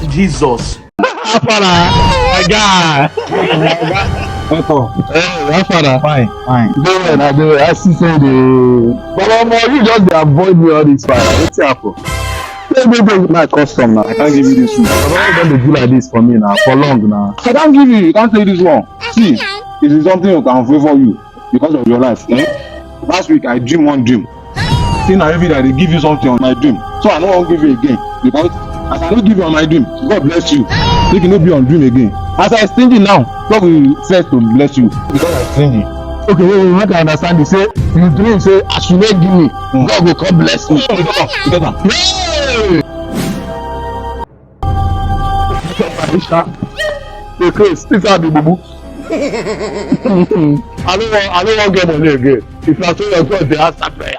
Jesus. Father, my guy. Father. Fine. Do it, I do it. I see say the. But you just dey avoid me all this fire. What's happen? Take my custom now. I can't give you this one. Baba don dey do like this for me now, for long now. I can't give you. You can't say this one. See, it is something you can favor you because of your life. Eh? Last week I dream one dream. See now every day they give you something on my dream. So I no wan give you again because as I no give you on my dream, God bless you. Make you no be on dream again. As I stingy now, God will first to bless you because I stingy. Okay, wait, make I understand you. Say you dream say as you no give me, God go come bless me. Together. Okay, still have the bubu. I don't want get money again. If na so your God dey answer prayer.